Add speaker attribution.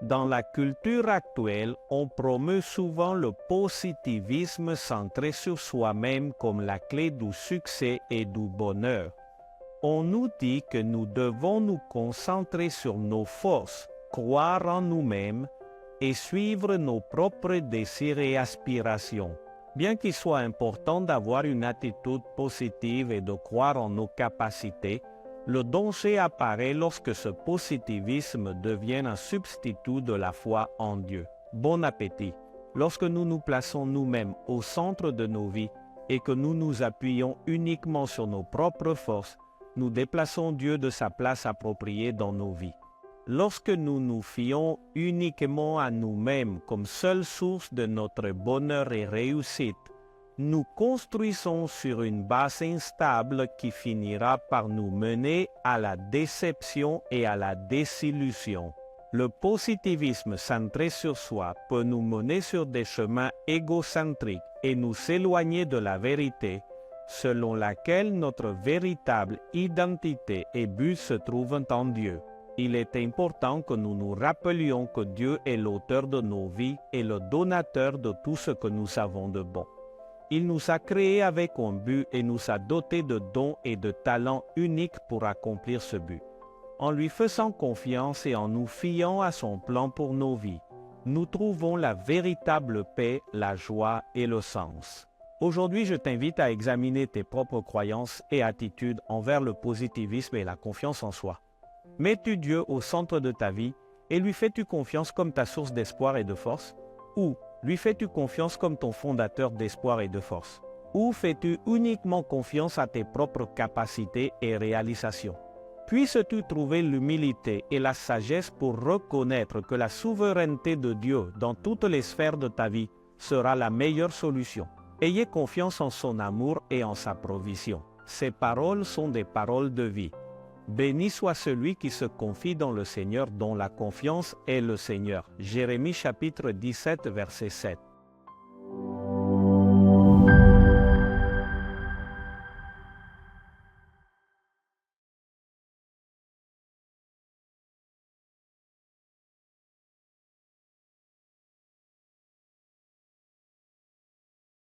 Speaker 1: Dans la culture actuelle, on promeut souvent le positivisme centré sur soi-même comme la clé du succès et du bonheur. On nous dit que nous devons nous concentrer sur nos forces, croire en nous-mêmes et suivre nos propres désirs et aspirations. Bien qu'il soit important d'avoir une attitude positive et de croire en nos capacités, le danger apparaît lorsque ce positivisme devient un substitut de la foi en Dieu. Bon appétit! Lorsque nous nous plaçons nous-mêmes au centre de nos vies et que nous nous appuyons uniquement sur nos propres forces, nous déplaçons Dieu de sa place appropriée dans nos vies. Lorsque nous nous fions uniquement à nous-mêmes comme seule source de notre bonheur et réussite, nous construisons sur une base instable qui finira par nous mener à la déception et à la désillusion. Le positivisme centré sur soi peut nous mener sur des chemins égocentriques et nous éloigner de la vérité, selon laquelle notre véritable identité et but se trouvent en Dieu. Il est important que nous nous rappelions que Dieu est l'auteur de nos vies et le donateur de tout ce que nous avons de bon. Il nous a créés avec un but et nous a dotés de dons et de talents uniques pour accomplir ce but. En lui faisant confiance et en nous fiant à son plan pour nos vies, nous trouvons la véritable paix, la joie et le sens. Aujourd'hui, je t'invite à examiner tes propres croyances et attitudes envers le positivisme et la confiance en soi. Mets-tu Dieu au centre de ta vie et lui fais-tu confiance comme ta source d'espoir et de force? Ou lui fais-tu confiance comme ton fondateur d'espoir et de force? Ou fais-tu uniquement confiance à tes propres capacités et réalisations? Puisses-tu trouver l'humilité et la sagesse pour reconnaître que la souveraineté de Dieu dans toutes les sphères de ta vie sera la meilleure solution? Ayez confiance en son amour et en sa provision. Ces paroles sont des paroles de vie. Béni soit celui qui se confie dans le Seigneur, dont la confiance est le Seigneur. Jérémie chapitre 17, verset 7.